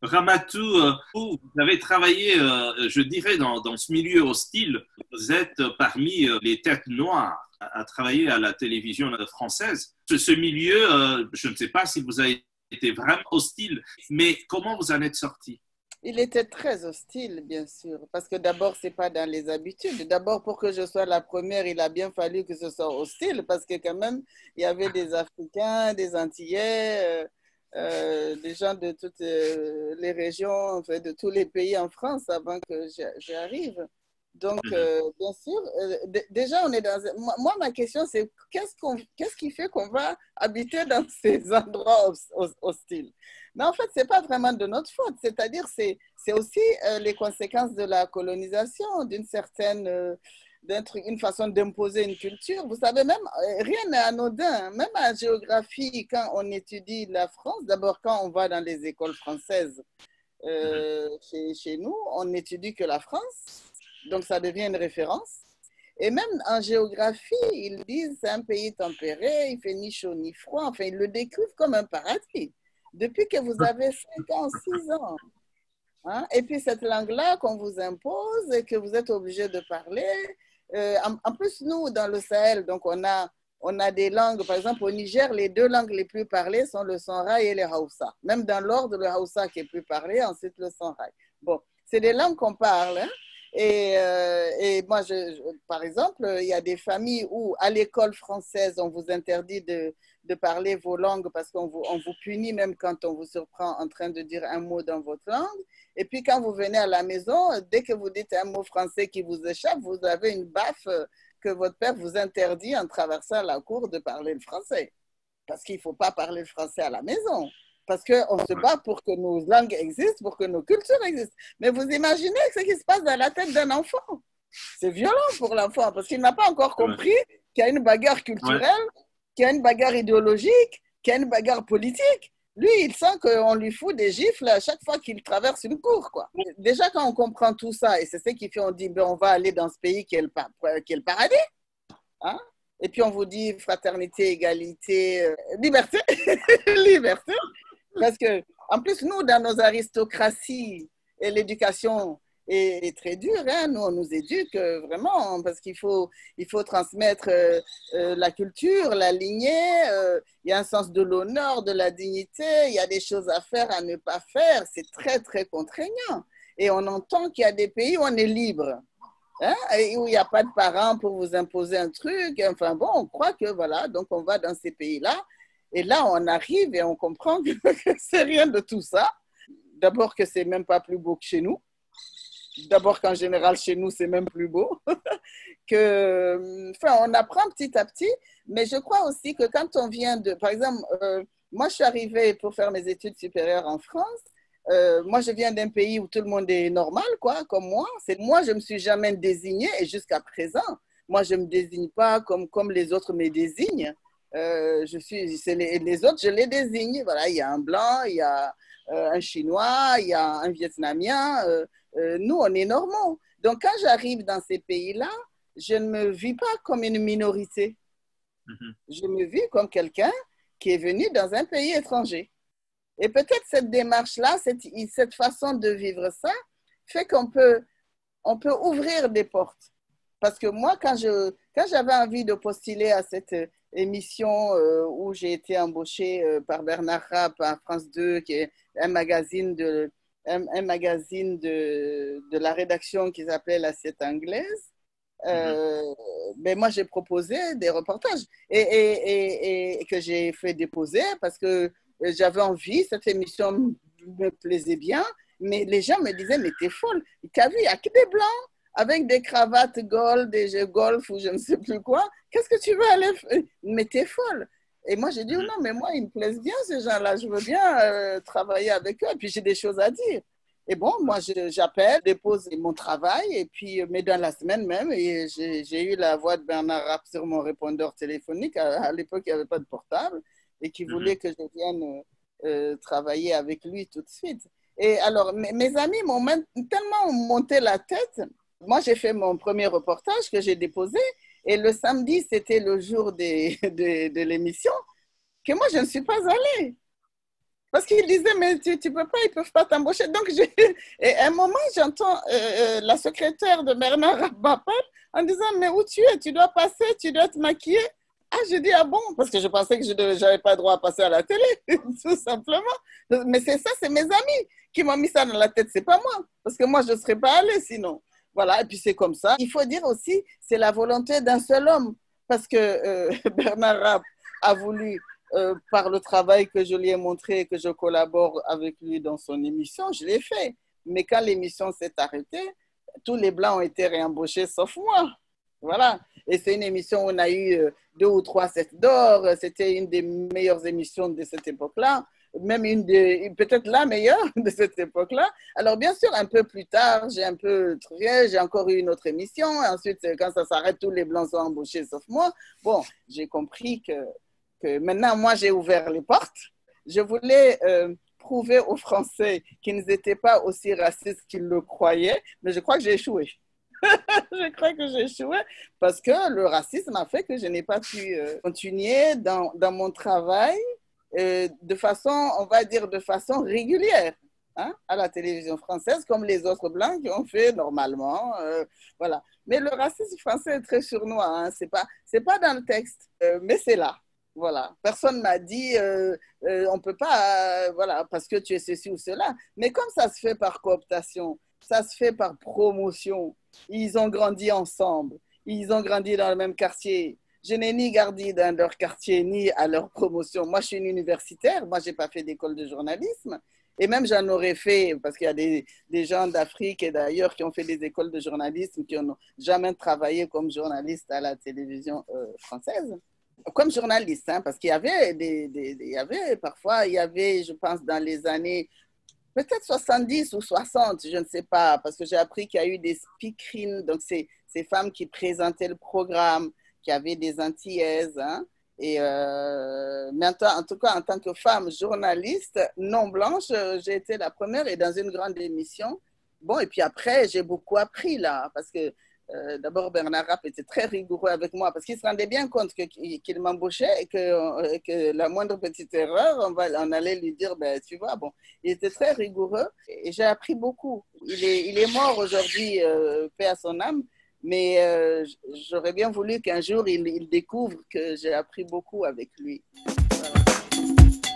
Ramatou, vous avez travaillé, je dirais, dans ce milieu hostile. Vous êtes parmi les têtes noires à travailler à la télévision française. Ce milieu, je ne sais pas si vous avez été vraiment hostile, mais comment vous en êtes sorti? Il était très hostile, bien sûr, parce que d'abord, c'est pas dans les habitudes. D'abord, pour que je sois la première, il a bien fallu que ce soit hostile, parce que quand même, il y avait des Africains, des Antillais, des gens de toutes les régions, enfin, de tous les pays en France avant que j'arrive. Donc, Mhm. bien sûr, déjà, on est dans... Moi, ma question, c'est qu'est-ce qui fait qu'on va habiter dans ces endroits hostiles? Mais en fait, ce n'est pas vraiment de notre faute. C'est-à-dire, c'est aussi les conséquences de la colonisation, d'une certaine, d'un truc, une façon d'imposer une culture. Vous savez, même, rien n'est anodin. Même en géographie, quand on étudie la France, d'abord, quand on va dans les écoles françaises Mhm. chez nous, on n'étudie que la France. Donc, ça devient une référence. Et même en géographie, ils disent c'est un pays tempéré, il fait ni chaud ni froid. Enfin, ils le décrivent comme un paradis. Depuis que vous avez 5 ans, 6 ans. Hein? Et puis cette langue-là qu'on vous impose et que vous êtes obligé de parler. En plus, nous, dans le Sahel, donc on a des langues, par exemple au Niger, les deux langues les plus parlées sont le Songhai et le Hausa. Même dans l'ordre, le Hausa qui est plus parlé, ensuite le Songhai. Bon, c'est des langues qu'on parle. Hein? Et moi, par exemple, il y a des familles où à l'école française, on vous interdit de parler vos langues parce on vous punit même quand on vous surprend en train de dire un mot dans votre langue. Et puis quand vous venez à la maison, dès que vous dites un mot français qui vous échappe, vous avez une baffe que votre père vous interdit en traversant la cour de parler le français. Parce qu'il ne faut pas parler le français à la maison. Parce qu'on se bat pour que nos langues existent, pour que nos cultures existent. Mais vous imaginez ce qui se passe dans la tête d'un enfant. C'est violent pour l'enfant parce qu'il n'a pas encore Ouais. compris qu'il y a une bagarre Ouais. culturelle, qu'il y a une bagarre idéologique, qu'il y a une bagarre politique. Lui, il sent qu'on lui fout des gifles à chaque fois qu'il traverse une cour, quoi. Déjà, quand on comprend tout ça, et c'est ce qui fait, on dit, ben, on va aller dans ce pays qui est le paradis, hein? Et puis on vous dit fraternité, égalité, liberté, liberté. Parce que, en plus, nous, dans nos aristocraties, et l'éducation est très dure. Hein? Nous, on nous éduque vraiment parce il faut transmettre la culture, la lignée. Il y a un sens de l'honneur, de la dignité. Il y a des choses à faire, à ne pas faire. C'est très, très contraignant. Et on entend qu'il y a des pays où on est libre. Hein, et où il n'y a pas de parents pour vous imposer un truc. Enfin bon, on croit que voilà, donc on va dans ces pays-là. Et là, on arrive et on comprend que c'est rien de tout ça. D'abord que c'est même pas plus beau que chez nous. D'abord qu'en général, chez nous, c'est même plus beau. Enfin, on apprend petit à petit. Mais je crois aussi que quand on vient de... Par exemple, moi, je suis arrivée pour faire mes études supérieures en France. Moi, je viens d'un pays où tout le monde est normal, quoi, comme moi. Moi, je ne me suis jamais désignée et jusqu'à présent, moi, je ne me désigne pas comme les autres me désignent. Les autres, je les désigne. Voilà, il y a un blanc, il y a un chinois, il y a un vietnamien. Nous, on est normaux. Donc, quand j'arrive dans ces pays-là, je ne me vis pas comme une minorité. Mhm. Je me vis comme quelqu'un qui est venu dans un pays étranger. Et peut-être cette démarche-là, cette façon de vivre ça, fait on peut ouvrir des portes. Parce que moi, quand j'avais envie de postuler à cette émission où j'ai été embauchée par Bernard Rapp à France 2, qui est un magazine de la rédaction qui s'appelait l'Assiette anglaise, Mhm. ben moi, j'ai proposé des reportages et que j'ai fait déposer parce que j'avais envie, cette émission me plaisait bien, mais les gens me disaient, mais t'es folle, t'as vu, il n'y a que des blancs avec des cravates gold, des jeux golf ou je ne sais plus quoi, qu'est-ce que tu veux aller faire? Mais t'es folle. Et moi, j'ai dit, oh Mhm. non, mais moi, ils me plaisent bien, ces gens-là, je veux bien travailler avec eux, et puis j'ai des choses à dire. Et bon, moi, j'appelle, dépose mon travail, et puis, mais dans la semaine même, j'ai eu la voix de Bernard Rapp sur mon répondeur téléphonique. À l'époque, il n'y avait pas de portable, et qui voulait Mhm. que je vienne travailler avec lui tout de suite. Et alors, mes amis m'ont tellement monté la tête. Moi, j'ai fait mon premier reportage que j'ai déposé, et le samedi, c'était le jour de l'émission, que moi, je ne suis pas allée. Parce qu'il disait, mais tu peux pas, ils peuvent pas t'embaucher. Donc, et à un moment, j'entends la secrétaire de Bernard m'appelle en disant, mais où tu es? Tu dois passer, tu dois te maquiller. Ah, je dis, ah bon? Parce que je pensais que je n'avais pas le droit à passer à la télé, tout simplement. Mais c'est ça, c'est mes amis qui m'ont mis ça dans la tête, c'est pas moi. Parce que moi, je ne serais pas allée sinon. Voilà, et puis c'est comme ça. Il faut dire aussi, c'est la volonté d'un seul homme. Parce que Bernard Rapp a voulu par le travail que je lui ai montré, que je collabore avec lui dans son émission, je l'ai fait. Mais quand l'émission s'est arrêtée, tous les Blancs ont été réembauchés sauf moi. Voilà. Et c'est une émission où on a eu 2 ou 3 sets d'or. C'était une des meilleures émissions de cette époque-là. Même peut-être la meilleure de cette époque-là. Alors, bien sûr, un peu plus tard, j'ai encore eu une autre émission. Ensuite, quand ça s'arrête, tous les Blancs sont embauchés sauf moi. Bon, j'ai compris que maintenant, moi, j'ai ouvert les portes. Je voulais prouver aux Français qu'ils n'étaient pas aussi racistes qu'ils le croyaient, mais je crois que j'ai échoué. Je crois que j'ai échoué parce que le racisme a fait que je n'ai pas pu continuer dans mon travail de façon, on va dire, de façon régulière. Hein, à la télévision française, comme les autres Blancs qui ont fait normalement. Voilà. Mais le racisme français est très sournois. Hein, c'est pas dans le texte, mais c'est là. Voilà. Personne m'a dit, on peut pas, voilà, parce que tu es ceci ou cela. Mais comme ça se fait par cooptation, ça se fait par promotion. Ils ont grandi ensemble. Ils ont grandi dans le même quartier. Je n'ai ni grandi dans leur quartier, ni à leur promotion. Moi, je suis une universitaire. Moi, je n'ai pas fait d'école de journalisme. Et même, j'en aurais fait, parce qu'il y a des gens d'Afrique et d'ailleurs qui ont fait des écoles de journalisme, qui n'ont jamais travaillé comme journaliste à la télévision française. Comme journaliste, hein, parce qu'il y avait parfois, je pense, dans les années peut-être 70 ou 60, je ne sais pas, parce que j'ai appris qu'il y a eu des speakerines, donc ces femmes qui présentaient le programme, qui avaient des antillaises, hein, et maintenant, en tout cas, en tant que femme journaliste non blanche, j'ai été la première et dans une grande émission. Bon, et puis après, j'ai beaucoup appris là, parce que d'abord, Bernard Rapp était très rigoureux avec moi parce qu'il se rendait bien compte qu'il m'embauchait et que la moindre petite erreur, on allait lui dire, ben, tu vois, bon, il était très rigoureux et j'ai appris beaucoup. Il est mort aujourd'hui, paix à son âme, mais j'aurais bien voulu qu'un jour il découvre que j'ai appris beaucoup avec lui. Voilà.